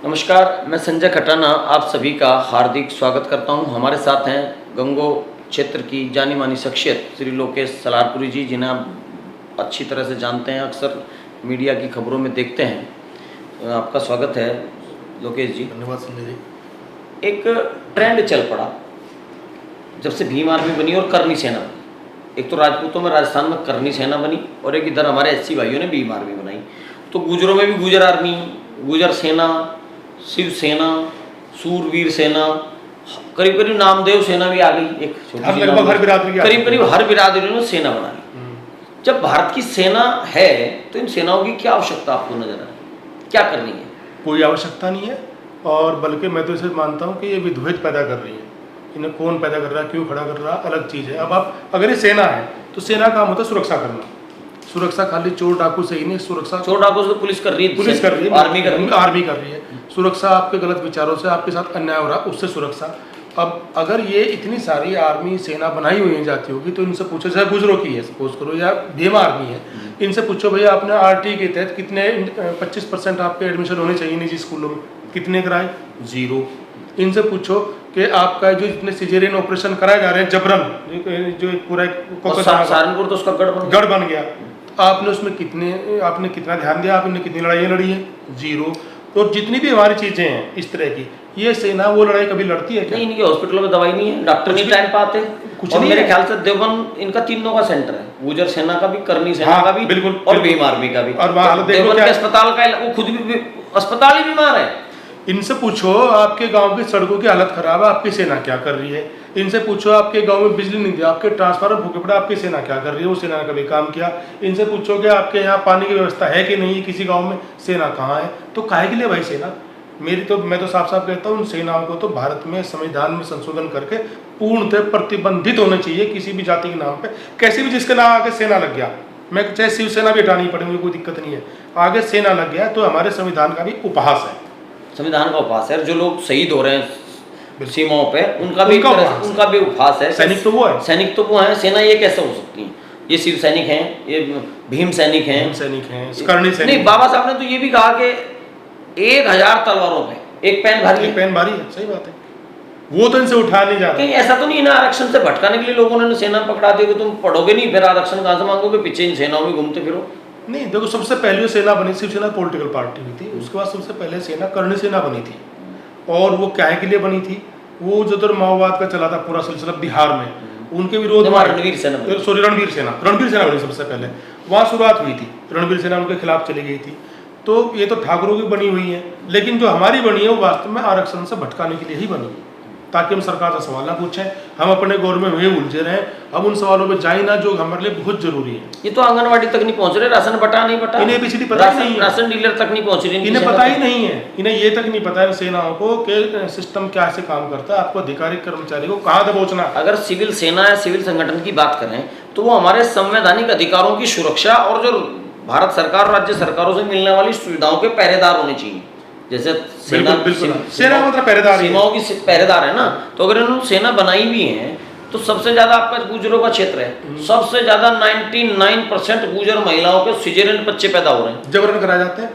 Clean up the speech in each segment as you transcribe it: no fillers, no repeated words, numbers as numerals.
नमस्कार, मैं संजय खटाना आप सभी का हार्दिक स्वागत करता हूं। हमारे साथ हैं गंगो क्षेत्र की जानी मानी शख्सियत श्री लोकेश सलारपुरी जी, जिन्हें आप अच्छी तरह से जानते हैं, अक्सर मीडिया की खबरों में देखते हैं। आपका स्वागत है लोकेश जी। धन्यवाद संजय जी। एक ट्रेंड चल पड़ा जब से भीम आर्मी बनी और करनी सेना बनी। एक तो राजपूतों में राजस्थान में करनी सेना बनी और एक इधर हमारे एससी भाइयों ने भीम आर्मी बनाई। तो गुजरों में भी गुजर आर्मी, गुजर सेना, शिवसेना, सूरवीर सेना, करीब करीब नामदेव सेना भी आ गई। एक लगभग हर बिरादरी करीब हर बिरादरी ने सेना बना ली। जब भारत की सेना है तो इन सेनाओं की क्या आवश्यकता आपको नजर आ रही है? क्या करनी है? कोई आवश्यकता नहीं है, और बल्कि मैं तो इसे मानता हूँ कि ये विद्वेष पैदा कर रही है। इन्हें कौन पैदा कर रहा है, क्यों खड़ा कर रहा है, अलग चीज़ है। अब आप अगर ये सेना है तो सेना का काम होता है सुरक्षा करना। सुरक्षा खाली चोर डाकू से ही नहीं, सुरक्षा चोर डाकू से तो पुलिस कर रही है, पुलिस कर रही है, आर्मी कर रही है। सुरक्षा आपके गलत विचारों से, आपके साथ अन्याय हो रहा है, उससे सुरक्षा। अब अगर ये इतनी सारी आर्मी सेना बनाई हुई है जाती होगी तो इनसे पूछो, चाहे गुजरों की है सपोज करो या भीम आर्मी है, इनसे पूछो भैया आपने आरटी के तहत कितने 25% आपके एडमिशन होने चाहिए निजी स्कूलों में, कितने कराए? 0। इनसे पूछो कि आपका जो जितने सिजेरियन ऑपरेशन कराए जा रहे हैं जबरन, जो पूरा सहारनपुर तो उसका गढ़ बन गया, आपने उसमें आपने कितना ध्यान दिया, आपने कितनी लड़ाइयाँ लड़ी है? 0। तो जितनी भी हमारी चीजें हैं इस तरह की, ये सेना वो लड़ाई कभी लड़ती है क्या? नहीं, इनके हॉस्पिटलों में दवाई नहीं है, डॉक्टर नहीं टाइम पाते कुछ। और मेरे ख्याल से देवबंद इनका तीनों का सेंटर है, गुजर सेना का भी, करनी सेना का भी, बिल्कुल, और भीम आर्मी का भी। और देवबंद के अस्पताल का वो खुद भी अस्पताल ही बीमार है। इनसे पूछो आपके गांव की सड़कों की हालत खराब है, आपकी सेना क्या कर रही है? इनसे पूछो आपके गांव में बिजली नहीं दी, आपके ट्रांसफार्मर फूके पड़े, आपकी सेना क्या कर रही है? वो सेना ने कभी काम किया? इनसे पूछो कि आपके यहाँ पानी की व्यवस्था है कि नहीं है किसी गांव में, सेना कहाँ है? तो काहे के लिए भाई सेना? मैं तो साफ साफ कहता हूँ, उन सेनाओं को तो भारत में संविधान में संशोधन करके पूर्णतः प्रतिबंधित होना चाहिए किसी भी जाति के नाम पे। कैसे भी जिसके नाम आगे सेना लग गया, मैं चाहे शिवसेना भी हटानी पड़े, मुझे कोई दिक्कत नहीं है, आगे सेना लग गया तो हमारे संविधान का भी उपहास है। संविधान का उपहास है। जो लोग शहीद हो रहे हैं सीमाओं पे, उनका भी उपहास है। सैनिक तो वो है, सेना ये कैसे हो सकती है? ये शिव सैनिक हैं, ये भीम सैनिक हैं, करनी सैनिक। नहीं, बाबा साहब ने तो ये भी कहा कि 1000 तलवारों पे एक पेन भारी है। सही बात है, वो तो इनसे उठा नहीं जा रहा। कहीं ऐसा तो नहीं ना आरक्षण से भटकाने के लिए लोगों ने सेना पकड़ा दी कि तुम पढ़ोगे नहीं, फिर आरक्षण कहाँ से मांगोगे? पीछे इन सेनाओं में घूमते फिरो। नहीं, देखो, सबसे पहले सेना बनी शिवसेना पॉलिटिकल पार्टी हुई थी, उसके बाद सबसे पहले सेना करणी सेना बनी थी। और वो क्या के लिए बनी थी? वो जो तो माओवाद का चला था पूरा सिलसिला बिहार में, उनके विरोध में रणवीर सेना बनी सबसे पहले, वहाँ शुरुआत हुई थी। रणवीर सेना उनके खिलाफ चली गई थी। तो ये तो ठाकुरों की बनी हुई है, लेकिन जो हमारी बनी है वो वास्तव में आरक्षण से भटकाने के लिए ही बनी है, ताकि हम सरकार से सवाल ना पूछें, हम अपने गवर्नमेंट में उलझे रहें, हम उन सवालों पे जाए ना जो हमारे लिए बहुत जरूरी है। ये तो आंगनवाड़ी तक नहीं पहुंच रहे, राशन बटा नहीं बटा, इन्हें एबीसीडी पता ही नहीं है, राशन डीलर तक नहीं पहुंच रही, इन्हें पता ही नहीं है, इन्हें ये तक नहीं पता है सेनाओं को कि सिस्टम क्या से काम करता है, आपको अधिकारिक कर्मचारी को कहाँ दबोचना। अगर सिविल सेना या सिविल संगठन की बात करें तो वो हमारे संवैधानिक अधिकारों की सुरक्षा और जो भारत सरकार और राज्य सरकारों से मिलने वाली सुविधाओं के पहरेदार होने चाहिए। जैसे सेना मतलब पहरेदार, सीमाओं की पहरेदार है ना। तो अगर इन्होंने सेना बनाई भी है तो सबसे ज्यादा आपका गुजरों का क्षेत्र है, सबसे ज्यादा 99% गुजर महिलाओं के सिजेरियन बच्चे पैदा हो रहे हैं, जबरन कराए जाते हैं,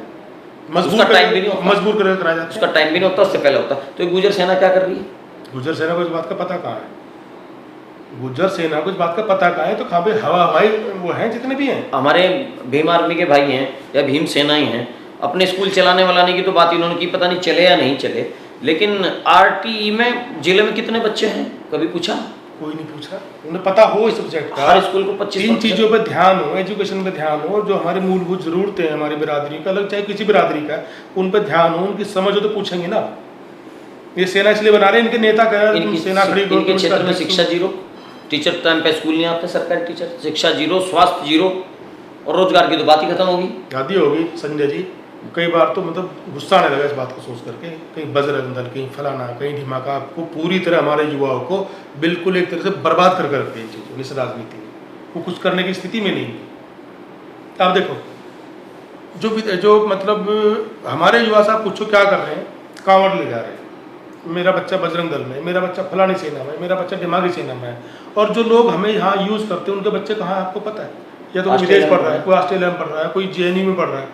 उसका टाइम भी नहीं होता, मजबूर कर कराया जाता है, उसका टाइम भी नहीं होता, उससे पहले होता। तो ये गुजर सेना क्या कर रही है? गुजर सेना को इस बात का पता कहाँ है? गुजर सेना को इस बात का पता कहाँ है? तो कहाँ पे हवाई वो हैं जितने भी हैं, हमारे भीम आर्मी के भाई हैं या भीम सेना ही हैं। अपने स्कूल चलाने वालाने की तो बात इन्होंने की, पता नहीं चले या नहीं चले, लेकिन आरटीई में जिले में कितने बच्चे हैं कभी पूछा? कोई नहीं पूछा। उन्हें पता हो इस सब्जेक्ट का, हर स्कूल को 25 इन चीज़ों पे ध्यान हो, एजुकेशन पे ध्यान हो, जो हमारी मूलभूत जरूरतें हैं हमारी बिरादरी का, अलग चाहे किसी बिरादरी का, उन पे ध्यान हो, उनकी समझ हो तो पूछेंगे ना। ये सेना इसलिए बना रहे हैं, इनके नेता कह रहे हैं सेना खड़ी, इनके क्षेत्र में शिक्षा 0, टीचर टाइम पे स्कूल नहीं आते, सरकारी टीचर, शिक्षा 0, स्वास्थ्य 0, और रोजगार की तो बात ही खत्म होगी। आदि होगी संजय जी। कई बार तो मतलब गुस्सा आने लगा इस बात को सोच करके, कहीं बजरंग दल, कहीं फलाना, कहीं ढिमाका, आपको पूरी तरह हमारे युवाओं को बिल्कुल एक तरह से बर्बाद कर रखते हैं चीज़ों इस राजनीति में, वो कुछ करने की स्थिति में नहीं है। आप देखो जो मतलब हमारे युवा साहब पूछो क्या कर रहे हैं, कांवड़ ले जा रहे हैं, मेरा बच्चा बजरंग दल में, मेरा बच्चा फलानी सेना में, मेरा बच्चा दिमागी सेना में है, और जो लोग हमें यहाँ यूज़ करते हैं उनके बच्चे कहाँ है आपको पता है? या तो कोई विदेश पढ़ रहा है, कोई ऑस्ट्रेलिया में पढ़ रहा है, कोई जेएनयू में पढ़ रहा है,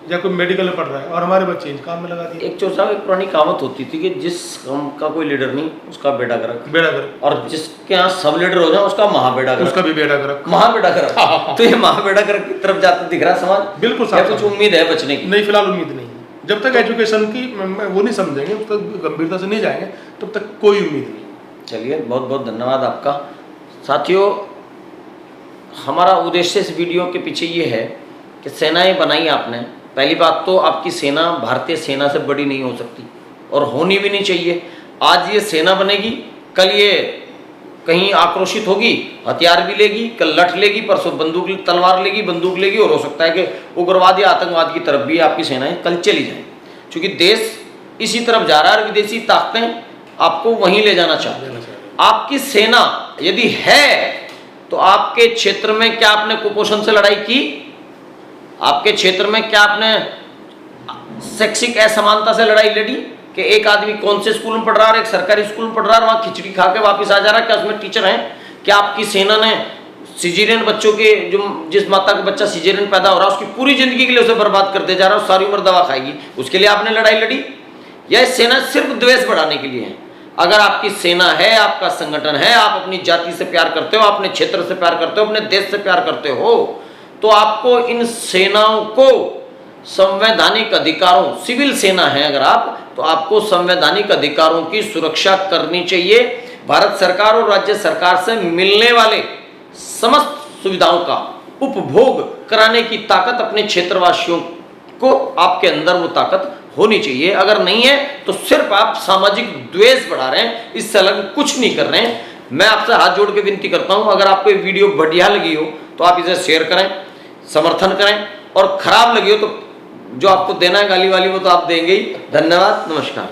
या कोई मेडिकल में पढ़ रहा है, और हमारे बच्चे इन काम में लगा दिए। एक चोर साहब, एक पुरानी कहावत होती थी कि जिस काम का कोई लीडर नहीं उसका बेड़ा गर्क, बेड़ा कर, और जिसके यहाँ सब लीडर हो जाए उसका महाबेड़ा गर्क। उसका भी बेड़ा कर, महाबेड़ा गर्क। तो ये महाबेड़ा गर्क की तरफ जाता दिख रहा समाज। बिल्कुल या कुछ उम्मीद है बचने की? नहीं, फिलहाल उम्मीद नहीं है। जब तक एजुकेशन की वो नहीं समझेंगे, तब तक गंभीरता से नहीं जाएंगे, तब तक कोई उम्मीद नहीं। चलिए, बहुत बहुत धन्यवाद आपका। साथियों, हमारा उद्देश्य इस वीडियो के पीछे ये है कि सेनाएं बनाई आपने। पहली बात तो आपकी सेना भारतीय सेना से बड़ी नहीं हो सकती और होनी भी नहीं चाहिए। आज ये सेना बनेगी, कल ये कहीं आक्रोशित होगी, हथियार भी लेगी, कल लठ लेगी, परसों बंदूक तलवार लेगी, बंदूक लेगी, और हो सकता है कि उग्रवाद या आतंकवाद की तरफ भी आपकी सेनाएं कल चली जाएं, क्योंकि देश इसी तरफ जा रहा है और विदेशी ताकतें आपको वहीं ले जाना चाहती हैं। आपकी सेना यदि है तो आपके क्षेत्र में क्या आपने कुपोषण से लड़ाई की? आपके क्षेत्र में क्या आपने शैक्षिक असमानता से लड़ाई लड़ी कि एक आदमी कौन से स्कूल में पढ़ रहा है और एक सरकारी स्कूल में पढ़ रहा है, वहां खिचड़ी खा के वापस आ जा रहा है, क्या उसमें टीचर हैं? क्या आपकी सेना ने सिजेरियन बच्चों के, जो जिस माता का बच्चा सिजेरियन पैदा हो रहा है उसकी पूरी जिंदगी के लिए उसे बर्बाद करते जा रहा है, सारी उम्र दवा खाएगी, उसके लिए आपने लड़ाई लड़ी? यह सेना सिर्फ द्वेष बढ़ाने के लिए है। अगर आपकी सेना है, आपका संगठन है, आप अपनी जाति से प्यार करते हो, अपने क्षेत्र से प्यार करते हो, अपने देश से प्यार करते हो, तो आपको इन सेनाओं को संवैधानिक अधिकारों, सिविल सेना है अगर आप, तो आपको संवैधानिक अधिकारों की सुरक्षा करनी चाहिए। भारत सरकार और राज्य सरकार से मिलने वाले समस्त सुविधाओं का उपभोग कराने की ताकत अपने क्षेत्रवासियों को, आपके अंदर वो ताकत होनी चाहिए। अगर नहीं है तो सिर्फ आप सामाजिक द्वेष बढ़ा रहे हैं, इससे अलग कुछ नहीं कर रहे हैं। मैं आपसे हाथ जोड़ के विनती करता हूं, अगर आपको ये वीडियो बढ़िया लगी हो तो आप इसे शेयर करें, समर्थन करें, और खराब लगी हो तो जो आपको देना है गाली वाली वो तो आप देंगे ही। धन्यवाद, नमस्कार।